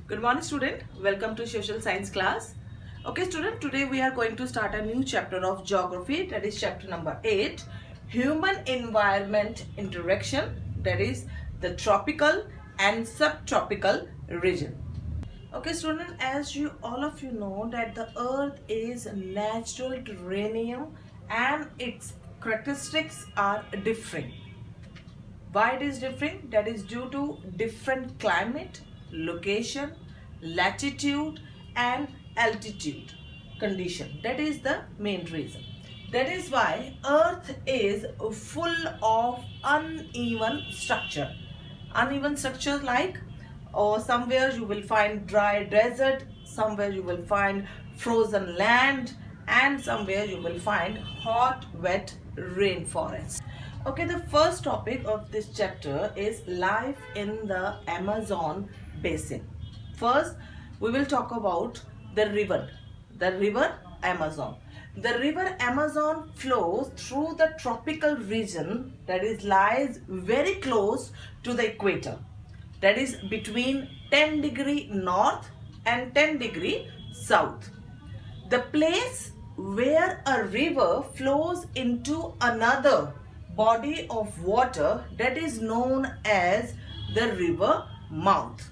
Good morning, student. Welcome to social science class. Okay, student, today we are going to start a new chapter of geography, that is chapter number 8, human environment interaction, that is the tropical and subtropical region. Okay, student, as you all of you know that the earth is natural terraneum and its characteristics are different. Why it is different? That is due to different climate, location, latitude and altitude condition. That is the main reason. That is why earth is full of uneven structure. Uneven structure like, or somewhere you will find dry desert, somewhere you will find frozen land, and somewhere you will find hot wet rainforest. Okay, the first topic of this chapter is life in the Amazon basin. First, we will talk about the river Amazon. The river Amazon flows through the tropical region, that is lies very close to the equator, that is between 10° north and 10° south. The place where a river flows into another body of water, that is known as the river mouth.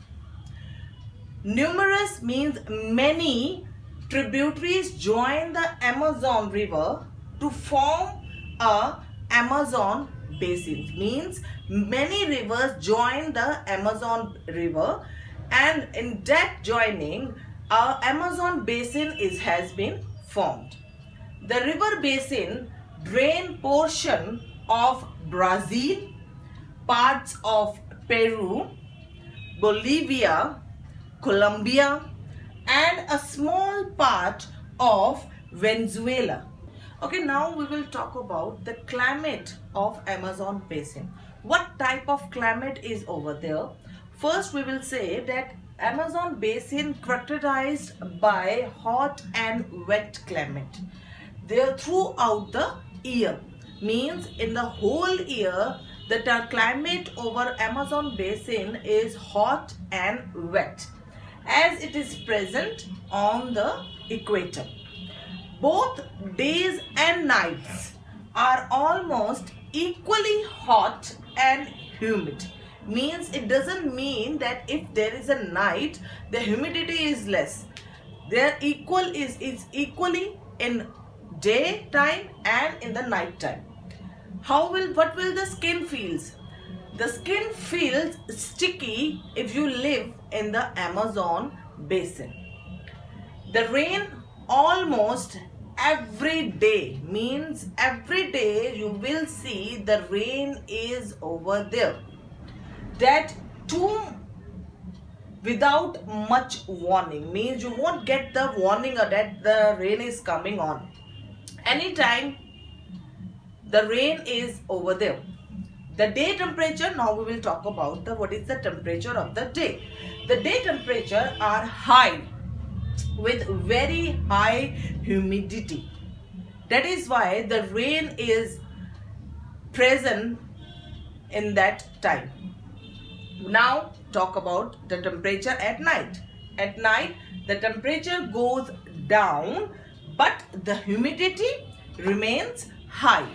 Numerous means many tributaries join the Amazon river to form a Amazon basin. Means many rivers join the Amazon river, and in that joining a Amazon basin has been formed. The river basin drain portion of Brazil, parts of Peru, Bolivia, Colombia, and a small part of Venezuela. Okay, now we will talk about the climate of Amazon basin. What type of climate is over there? First, we will say that Amazon basin characterized by hot and wet climate. There throughout the year, means in the whole year the climate over Amazon basin is hot and wet, as it is present on the equator. Both days and nights are almost equally hot and humid. Means it doesn't mean that if there is a night the humidity is less. Their equal is equally in daytime and in the night time. What will the skin feels? The skin feels sticky if you live in the Amazon basin. The rain almost every day, means every day you will see the rain is over there. That too without much warning, means you won't get the warning that the rain is coming on. Anytime the rain is over there. The day temperature, now we will talk about what is the temperature of the day. The day temperature are high with very high humidity. That is why the rain is present in that time. Now talk about the temperature at night. At night the temperature goes down but the humidity remains high.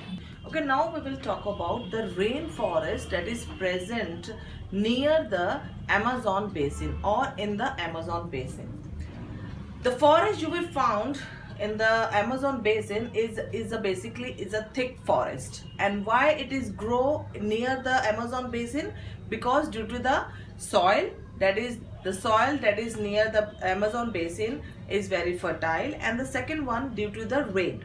Okay, now we will talk about the rainforest that is present near the Amazon basin or in the Amazon basin. The forest you will found in the Amazon basin is basically a thick forest. And why it is grow near the Amazon basin? Because due to the soil, that is the soil that is near the Amazon basin is very fertile, and the second one due to the rain.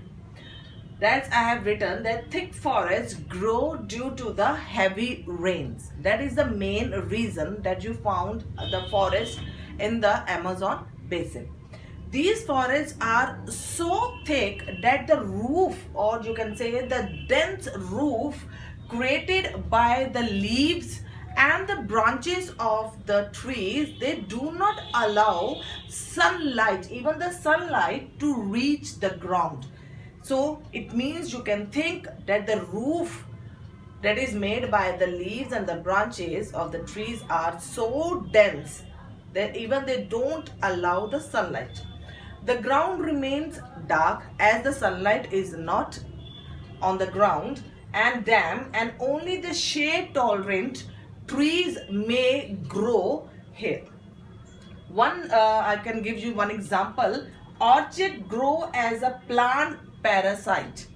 That's I have written that thick forests grow due to the heavy rains. That is the main reason that you found the forest in the Amazon basin. These forests are so thick that the roof, or you can say the dense roof created by the leaves and the branches of the trees, they do not allow sunlight, even the sunlight, to reach the ground. So it means you can think that the roof that is made by the leaves and the branches of the trees are so dense Even they don't allow the sunlight. The ground remains dark as the sunlight is not on the ground and damp, and only the shade tolerant trees may grow here. I can give you one example. Orchid grow as a plant parasite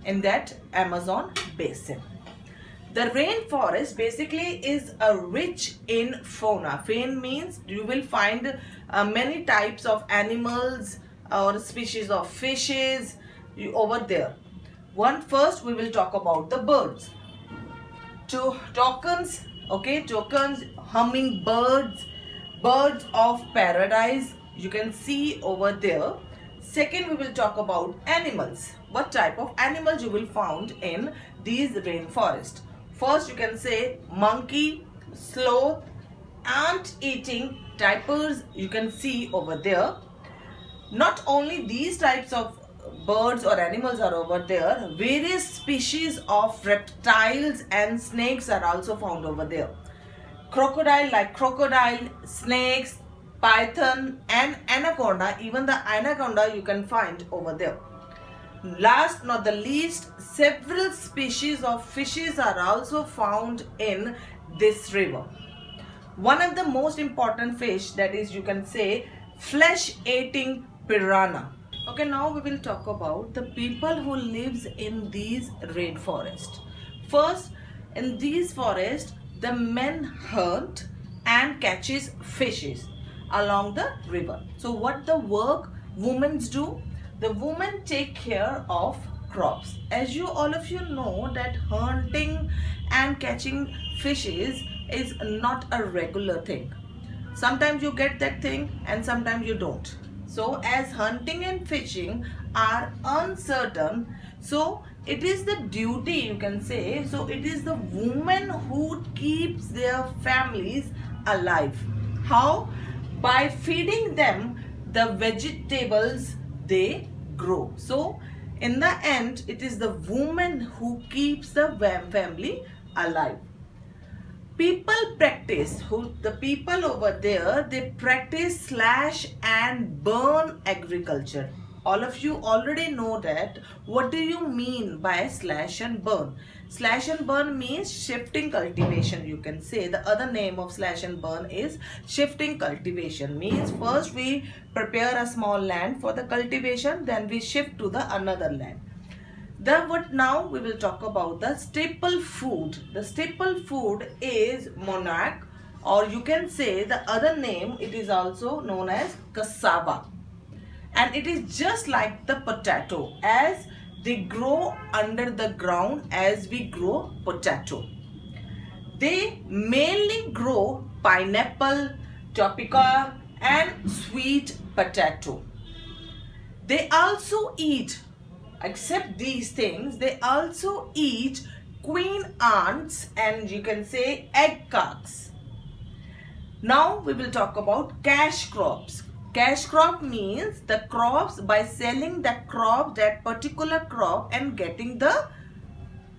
in that Amazon basin. The rainforest basically is rich in fauna. Fauna means you will find many types of animals or species of fishes over there. First we will talk about the birds. Toucans, hummingbirds, birds of paradise, you can see over there. Second, we will talk about animals. What type of animals you will find in these rainforest. First, you can say monkey, sloth, ant-eating tapirs, you can see over there. Not only these types of birds or animals are over there, various species of reptiles and snakes are also found over there. Crocodile, snakes, python and anaconda. Even the anaconda you can find over there. Last not the least, several species of fishes are also found in this river. One of the most important fish, that is, you can say, flesh-eating piranha. Okay, now we will talk about the people who lives in these rainforest. First, in these forests, the men hunt and catches fishes along the river. So what the work women do? The women take care of crops. As all of you know that hunting and catching fishes is not a regular thing. Sometimes you get that thing and sometimes you don't. So as hunting and fishing are uncertain, so it is the duty, you can say, so it is the woman who keeps their families alive. How? By feeding them the vegetables they grow. So in the end, it is the woman who keeps the family alive. The people over there, they practice slash and burn agriculture. All of you already know that. What do you mean by slash and burn? Slash and burn means shifting cultivation, you can say. The other name of slash and burn is shifting cultivation. Means first we prepare a small land for the cultivation, then we shift to the another land. Now we will talk about the staple food. The staple food is monarch, or you can say the other name, it is also known as cassava. And it is just like the potato, as they grow under the ground as we grow potato. They mainly grow pineapple, topeka and sweet potato. They also eat, except these things, they also eat queen ants and you can say egg cards. Now we will talk about cash crops. Cash crop means the crops by selling that particular crop and getting the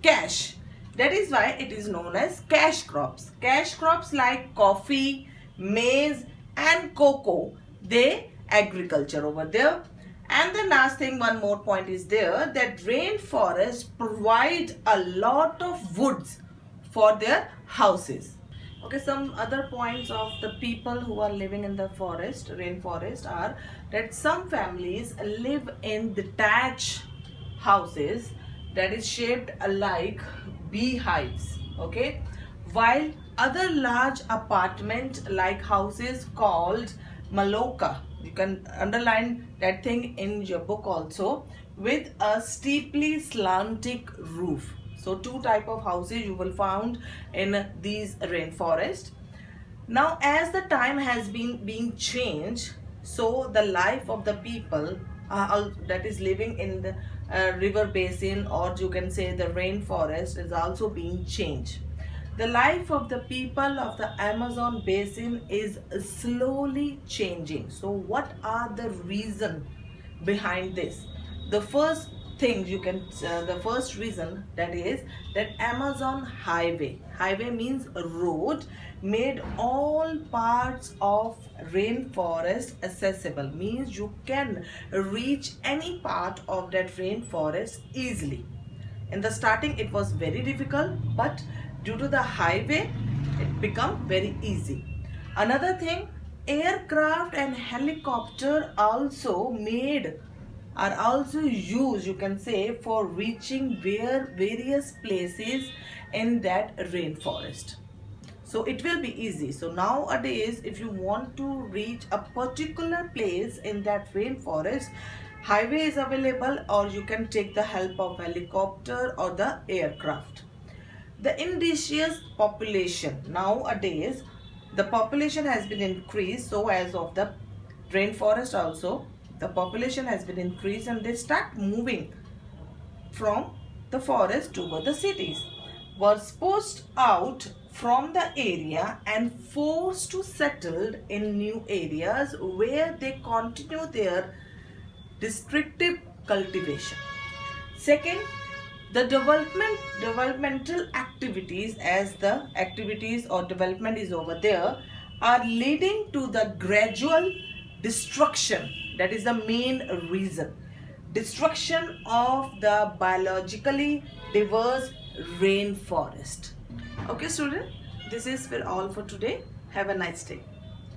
cash. That is why it is known as cash crops. Cash crops like coffee, maize and cocoa, they agriculture over there. And the last thing, one more point is there, that rainforests provide a lot of woods for their houses. Okay, some other points of the people who are living in the rainforest are that some families live in detached houses that is shaped like beehives, okay, while other large apartment like houses called maloka, you can underline that thing in your book also, with a steeply slanting roof. So two type of houses you will find in these rainforest. Now as the time has been being changed, so the life of the people that is living in the river basin, or you can say the rainforest, is also being changed. The life of the people of the Amazon basin is slowly changing. So what are the reason behind this? The first things you can, the first reason, that is that Amazon highway means road, made all parts of rainforest accessible, means you can reach any part of that rainforest easily. In the starting it was very difficult, but due to the highway it become very easy. Another thing, aircraft and helicopter are also used, you can say, for reaching various places in that rainforest. So it will be easy. So nowadays if you want to reach a particular place in that rainforest, highway is available, or you can take the help of helicopter or the aircraft. The indigenous population, nowadays the population has been increased, so as of the rainforest also the population has been increased, and they start moving from the forest toward the cities, were pushed out from the area and forced to settle in new areas where they continue their destructive cultivation. Second, the developmental activities, as the activities or development is over there, are leading to the gradual destruction. That is the main reason. Destruction of the biologically diverse rainforest. Okay student, this is all for today. Have a nice day.